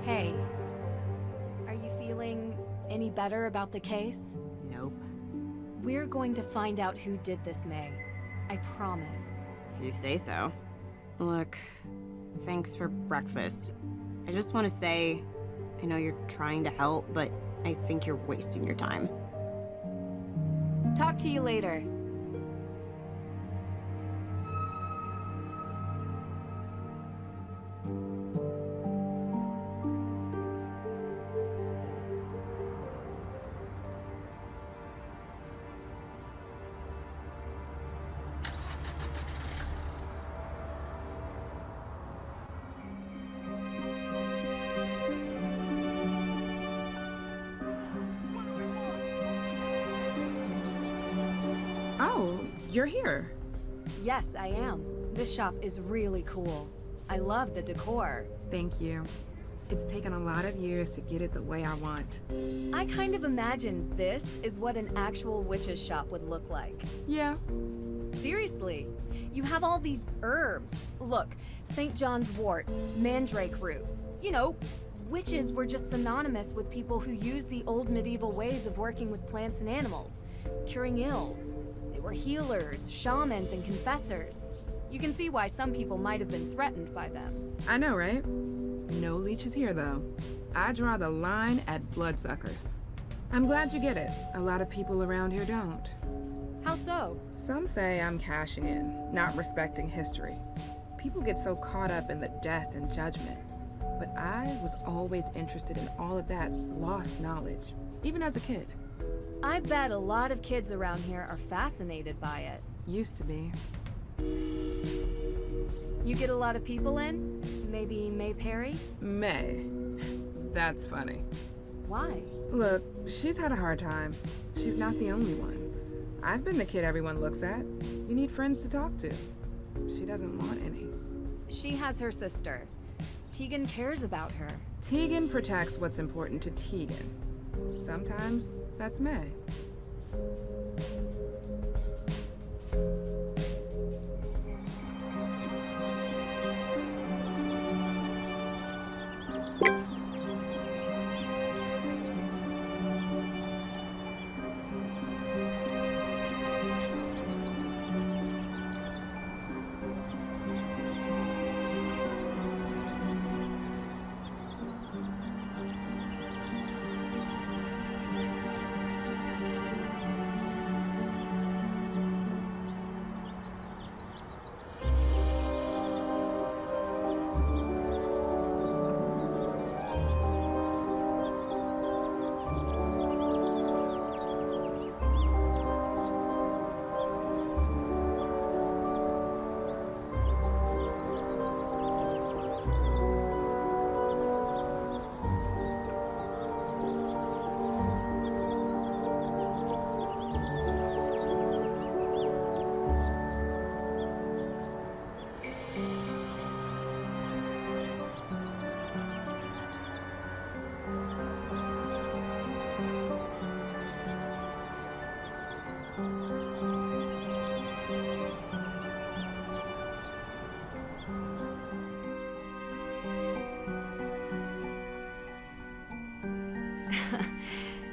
Hey, are you feeling any better about the case? Nope. We're going to find out who did this, Mei. I promise. If you say so. Look, thanks for breakfast. I just want to say, I know you're trying to help, but I think you're wasting your time. Talk to you later. Oh, you're here. Yes, I am. This shop is really cool. I love the decor. Thank you. It's taken a lot of years to get it the way I want. I kind of imagined this is what an actual witch's shop would look like. Yeah. Seriously, you have all these herbs. Look, St. John's wort, mandrake root. You know, witches were just synonymous with people who used the old medieval ways of working with plants and animals, curing ills. They were healers, shamans, and confessors. You can see why some people might have been threatened by them. I know, right? No leeches here, though. I draw the line at bloodsuckers. I'm glad you get it. A lot of people around here don't. How so? Some say I'm cashing in, not respecting history. People get so caught up in the death and judgment. But I was always interested in all of that lost knowledge, even as a kid. I bet a lot of kids around here are fascinated by it. Used to be. You get a lot of people in? Maybe Mei Parry? Mei. That's funny. Why? Look, she's had a hard time. She's not the only one. I've been the kid everyone looks at. You need friends to talk to. She doesn't want any. She has her sister. Tegan cares about her. Tegan protects what's important to Tegan. Sometimes that's Mei.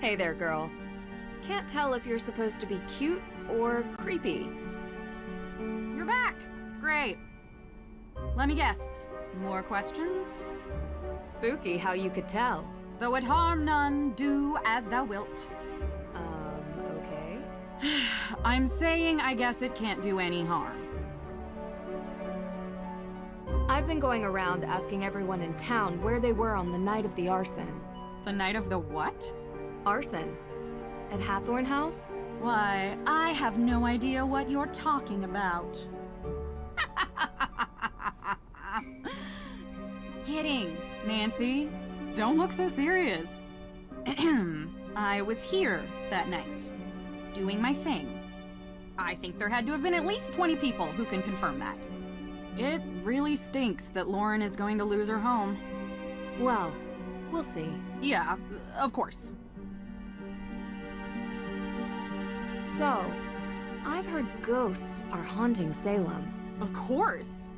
Hey there, girl. Can't tell if you're supposed to be cute or creepy. You're back! Great. Let me guess. More questions? Spooky how you could tell. Though it harm none, do as thou wilt. Okay. I'm saying I guess it can't do any harm. I've been going around asking everyone in town where they were on the night of the arson. The night of the what? Arson. At Hathorne House? Why, I have no idea what you're talking about. Kidding, Nancy. Don't look so serious. I was here that night, doing my thing. I think there had to have been at least 20 people who can confirm that. It really stinks that Lauren is going to lose her home. Well, we'll see. Yeah, of course. So, I've heard ghosts are haunting Salem. Of course.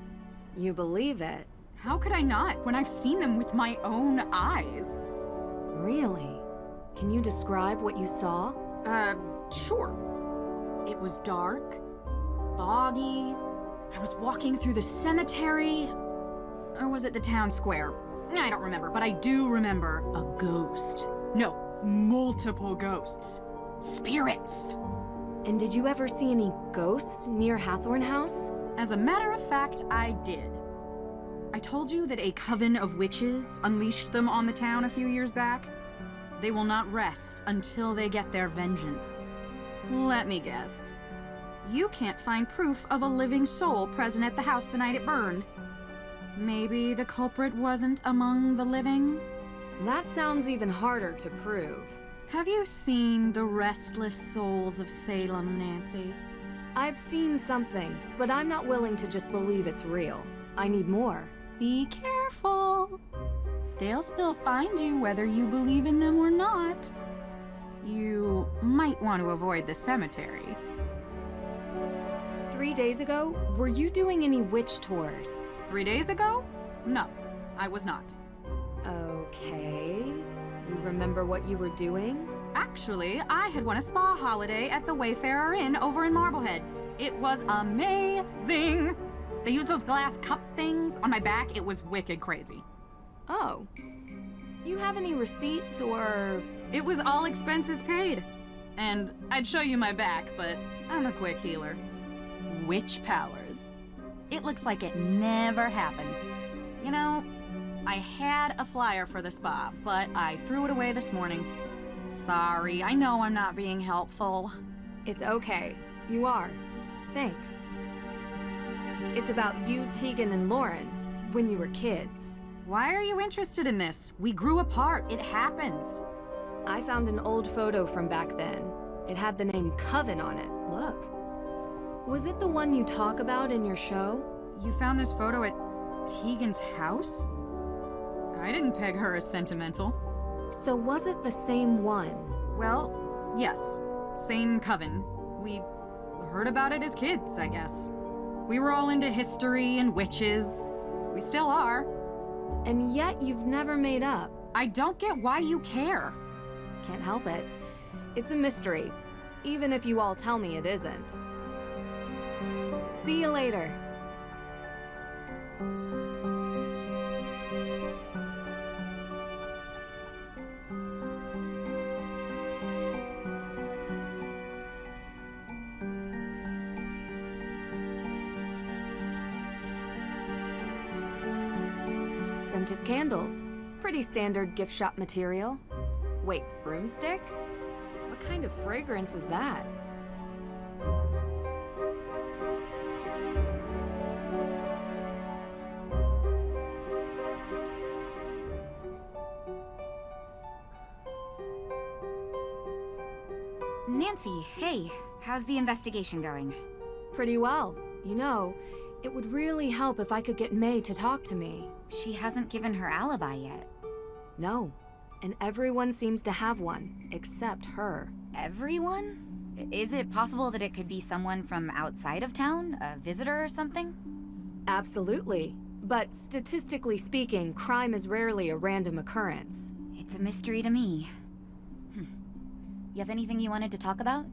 You believe it? How could I not when I've seen them with my own eyes? Really? Can you describe what you saw? Sure. It was dark, foggy. I was walking through the cemetery. Or was it the town square? I don't remember, but I do remember a ghost. No, multiple ghosts. Spirits. And did you ever see any ghosts near Hathorne House? As a matter of fact, I did. I told you that a coven of witches unleashed them on the town a few years back. They will not rest until they get their vengeance. Let me guess. You can't find proof of a living soul present at the house the night it burned. Maybe the culprit wasn't among the living? That sounds even harder to prove. Have you seen The Restless Souls of Salem, Nancy? I've seen something, but I'm not willing to just believe it's real. I need more. Be careful. They'll still find you whether you believe in them or not. You might want to avoid the cemetery. 3 days ago, were you doing any witch tours? 3 days ago? No, I was not. Okay. You remember what you were doing? Actually, I had won a spa holiday at the Wayfarer Inn over in Marblehead. It was amazing. They used those glass cup things on my back. It was wicked crazy. Oh. You have any receipts or... It was all expenses paid. And I'd show you my back, but I'm a quick healer. Witch powers. It looks like it never happened. You know, I had a flyer for the spa, but I threw it away this morning. Sorry, I know I'm not being helpful. It's okay. You are. Thanks. It's about you, Tegan, and Lauren, when you were kids. Why are you interested in this? We grew apart. It happens. I found an old photo from back then. It had the name Coven on it. Look. Was it the one you talk about in your show? You found this photo at Tegan's house? I didn't peg her as sentimental. So was it the same one? Well, yes. Same coven. We heard about it as kids, I guess. We were all into history and witches. We still are. And yet you've never made up. I don't get why you care. Can't help it. It's a mystery, even if you all tell me it isn't. See you later. Scented candles. Pretty standard gift shop material. Wait, broomstick? What kind of fragrance is that? Nancy, hey, how's the investigation going? Pretty well. You know, it would really help if I could get Mei to talk to me. She hasn't given her alibi yet. No. And everyone seems to have one, except her. Everyone? Is it possible that it could be someone from outside of town? A visitor or something? Absolutely. But statistically speaking, crime is rarely a random occurrence. It's a mystery to me. You have anything you wanted to talk about?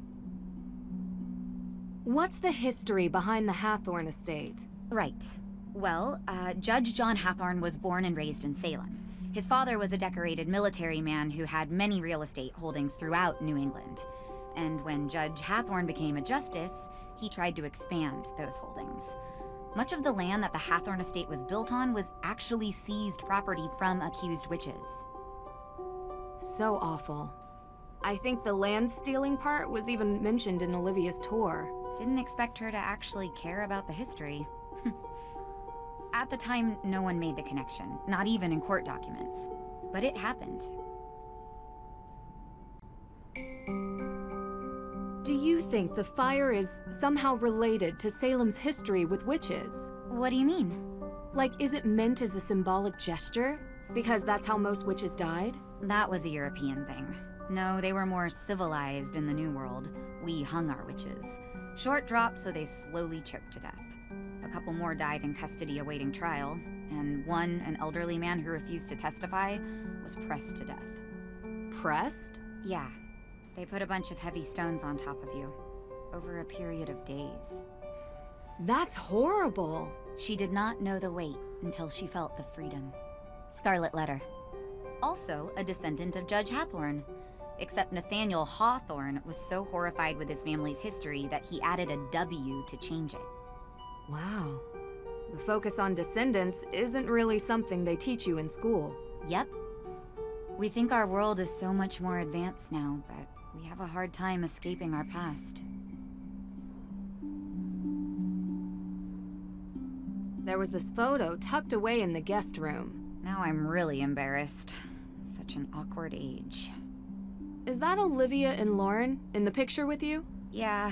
What's the history behind the Hathorne estate? Right. Well, Judge John Hathorne was born and raised in Salem. His father was a decorated military man who had many real estate holdings throughout New England. And when Judge Hathorne became a justice, he tried to expand those holdings. Much of the land that the Hathorne estate was built on was actually seized property from accused witches. So awful. I think the land stealing part was even mentioned in Olivia's tour. Didn't expect her to actually care about the history. At the time, no one made the connection, not even in court documents. But it happened. Do you think the fire is somehow related to Salem's history with witches? What do you mean? Like, is it meant as a symbolic gesture? Because that's how most witches died? That was a European thing. No, they were more civilized in the New World. We hung our witches. Short drop so they slowly choked to death. A A couple more died in custody awaiting trial, and one, an elderly man who refused to testify, was pressed to death. Pressed? Yeah. They put a bunch of heavy stones on top of you, over a period of days. That's horrible. She did not know the weight until she felt the freedom. Scarlet Letter. Also a descendant of Judge Hathorne. Except Nathaniel Hawthorne was so horrified with his family's history that he added a W to change it. Wow. The focus on descendants isn't really something they teach you in school. Yep. We think our world is so much more advanced now, but we have a hard time escaping our past. There was this photo tucked away in the guest room. Now I'm really embarrassed. Such an awkward age. Is that Olivia and Lauren in the picture with you? Yeah,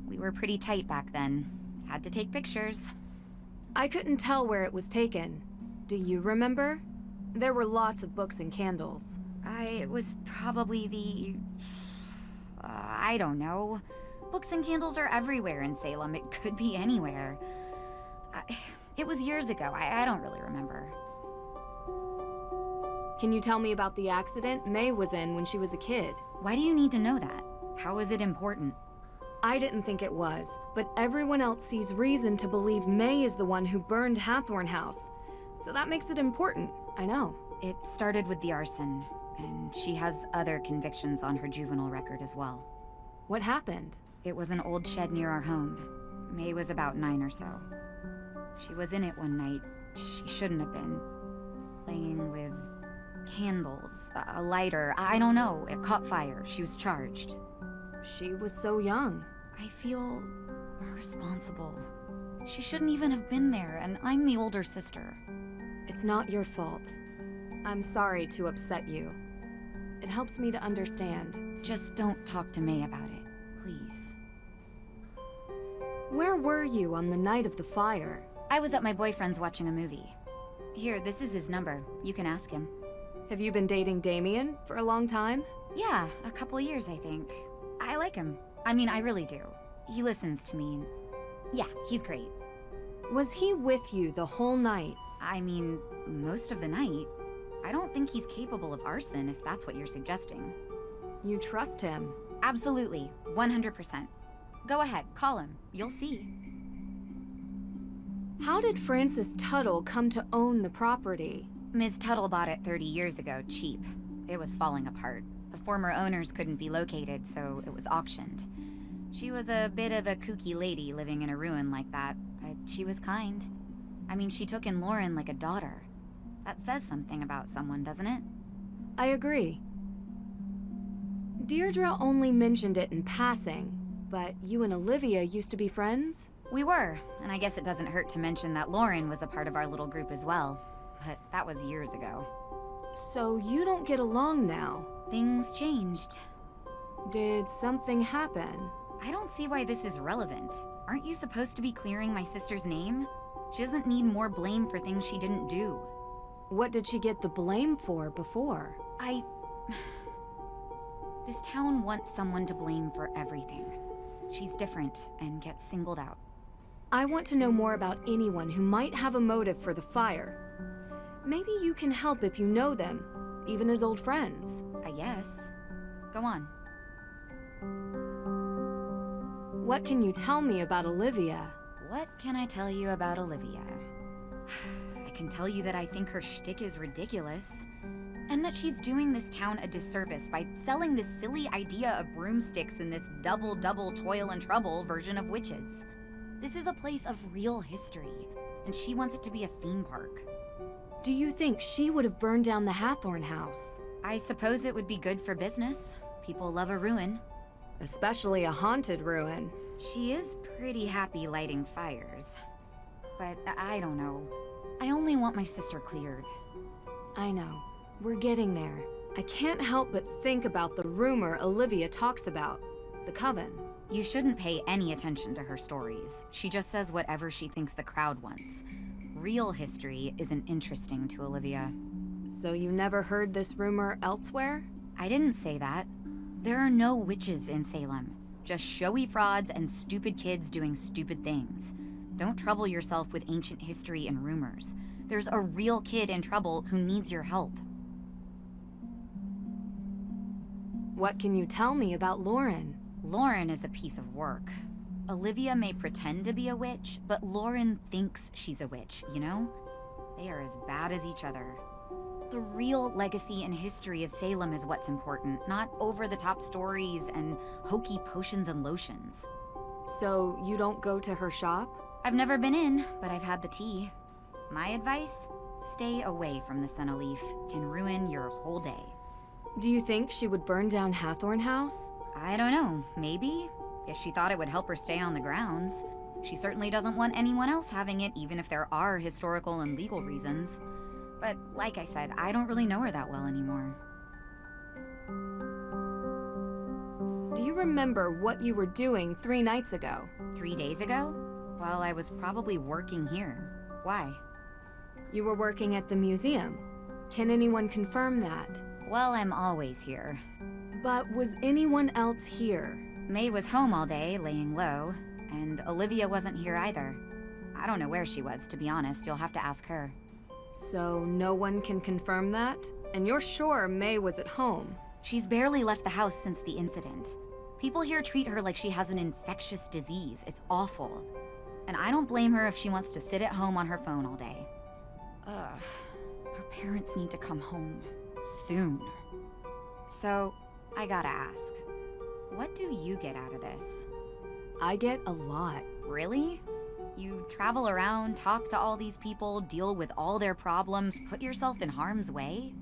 we were pretty tight back then. Had to take pictures. I couldn't tell where it was taken. Do you remember? There were lots of books and candles. It was probably the... I don't know. Books and candles are everywhere in Salem. It could be anywhere. It was years ago. I don't really remember. Can you tell me about the accident Mei was in when she was a kid? Why do you need to know that? How is it important? I didn't think it was, but everyone else sees reason to believe Mei is the one who burned Hathorne House. So that makes it important, I know. It started with the arson, and she has other convictions on her juvenile record as well. What happened? It was an old shed near our home. Mei was about 9 or so. She was in it one night. She shouldn't have been. Playing with candles, a lighter, I don't know. It caught fire. She was charged. She was so young. I feel responsible. She shouldn't even have been there, and I'm the older sister. It's not your fault. I'm sorry to upset you. It helps me to understand. Just don't talk to Mei about it, please. Where were you on the night of the fire? I was at my boyfriend's watching a movie. Here, this is his number. You can ask him. Have you been dating Damien for a long time? Yeah, a couple years, I think. I like him. I mean, I really do. He listens to me. Yeah, he's great. Was he with you the whole night? I mean, most of the night. I don't think he's capable of arson, if that's what you're suggesting. You trust him? Absolutely. 100%. Go ahead, call him. You'll see. How did Frances Tuttle come to own the property? Ms. Tuttle bought it 30 years ago, cheap. It was falling apart. The former owners couldn't be located, so it was auctioned. She was a bit of a kooky lady living in a ruin like that, but she was kind. I mean, she took in Lauren like a daughter. That says something about someone, doesn't it? I agree. Deirdre only mentioned it in passing, but you and Olivia used to be friends? We were, and I guess it doesn't hurt to mention that Lauren was a part of our little group as well. But that was years ago. So you don't get along now? Things changed. Did something happen? I don't see why this is relevant. Aren't you supposed to be clearing my sister's name? She doesn't need more blame for things she didn't do. What did she get the blame for before? This town wants someone to blame for everything. She's different and gets singled out. I want to know more about anyone who might have a motive for the fire. Maybe you can help if you know them, even as old friends. I guess. Go on. What can you tell me about Olivia? What can I tell you about Olivia? I can tell you that I think her shtick is ridiculous. And that she's doing this town a disservice by selling this silly idea of broomsticks in this double toil and trouble version of witches. This is a place of real history, and she wants it to be a theme park. Do you think she would have burned down the Hathorne House? I suppose it would be good for business. People love a ruin. Especially a haunted ruin. She is pretty happy lighting fires. But I don't know. I only want my sister cleared. I know. We're getting there. I can't help but think about the rumor Olivia talks about. The coven. You shouldn't pay any attention to her stories. She just says whatever she thinks the crowd wants. Real history isn't interesting to Olivia. So you never heard this rumor elsewhere? I didn't say that. There are no witches in Salem. Just showy frauds and stupid kids doing stupid things. Don't trouble yourself with ancient history and rumors. There's a real kid in trouble who needs your help. What can you tell me about Lauren? Lauren is a piece of work. Olivia may pretend to be a witch, but Lauren thinks she's a witch, you know? They are as bad as each other. The real legacy and history of Salem is what's important, not over-the-top stories and hokey potions and lotions. So you don't go to her shop? I've never been in, but I've had the tea. My advice? Stay away from the Senna Leaf. Can ruin your whole day. Do you think she would burn down Hathorne House? I don't know, maybe? If she thought it would help her stay on the grounds. She certainly doesn't want anyone else having it, even if there are historical and legal reasons. But like I said, I don't really know her that well anymore. Do you remember what you were doing 3 nights ago? 3 days ago? Well, I was probably working here. Why? You were working at the museum. Can anyone confirm that? Well, I'm always here. But was anyone else here? Mei was home all day, laying low, and Olivia wasn't here either. I don't know where she was, to be honest. You'll have to ask her. So no one can confirm that? And you're sure Mei was at home? She's barely left the house since the incident. People here treat her like she has an infectious disease. It's awful. And I don't blame her if she wants to sit at home on her phone all day. Ugh. Her parents need to come home. Soon. So, I gotta ask. What do you get out of this? I get a lot. Really? You travel around, talk to all these people, deal with all their problems, put yourself in harm's way?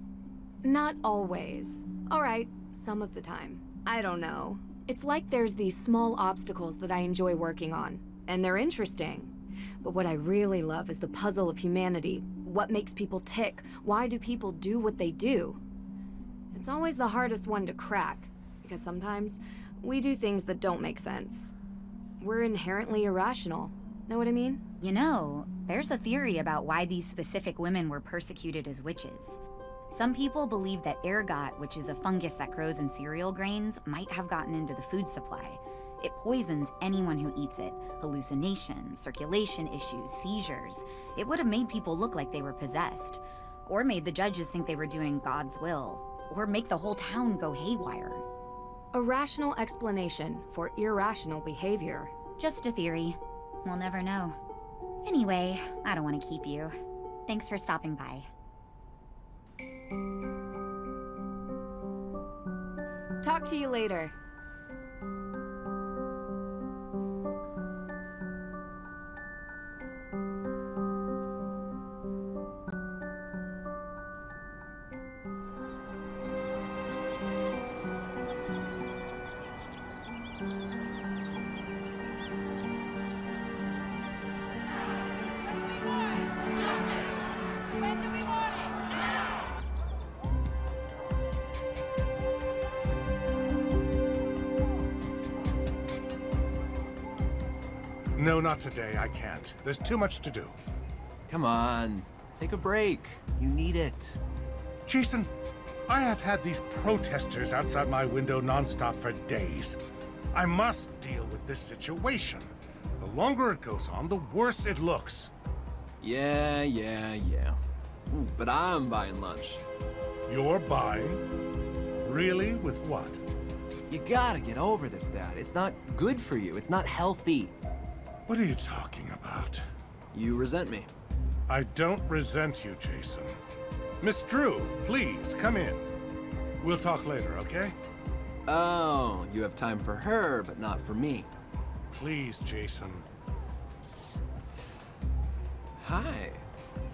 Not always. All right, some of the time. I don't know. It's like there's these small obstacles that I enjoy working on, and they're interesting. But what I really love is the puzzle of humanity. What makes people tick? Why do people do what they do? It's always the hardest one to crack, because sometimes we do things that don't make sense. We're inherently irrational. Know what I mean? You know, there's a theory about why these specific women were persecuted as witches. Some people believe that ergot, which is a fungus that grows in cereal grains, might have gotten into the food supply. It poisons anyone who eats it. Hallucinations, circulation issues, seizures. It would have made people look like they were possessed. Or made the judges think they were doing God's will. Or make the whole town go haywire. A rational explanation for irrational behavior. Just a theory. We'll never know. Anyway, I don't want to keep you. Thanks for stopping by. Talk to you later. No, not today. I can't. There's too much to do. Come on, take a break. You need it. Jason, I have had these protesters outside my window nonstop for days. I must deal with this situation. The longer it goes on, the worse it looks. Yeah. Ooh, but I'm buying lunch. You're buying? Really? With what? You gotta get over this, Dad. It's not good for you. It's not healthy. What are you talking about? You resent me. I don't resent you, Jason. Miss Drew, please, come in. We'll talk later, okay? Oh, you have time for her, but not for me. Please, Jason. Hi,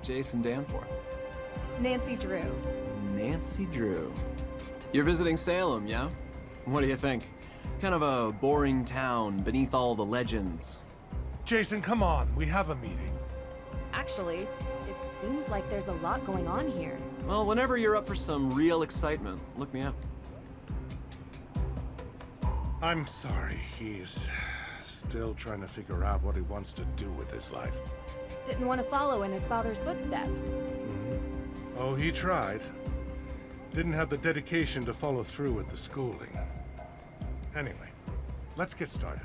Jason Danforth. Nancy Drew. Nancy Drew. You're visiting Salem, yeah? What do you think? Kind of a boring town beneath all the legends. Jason, come on. We have a meeting. Actually, it seems like there's a lot going on here. Well, whenever you're up for some real excitement, look me up. I'm sorry. He's still trying to figure out what he wants to do with his life. Didn't want to follow in his father's footsteps. Oh, he tried. Didn't have the dedication to follow through with the schooling. Anyway, let's get started.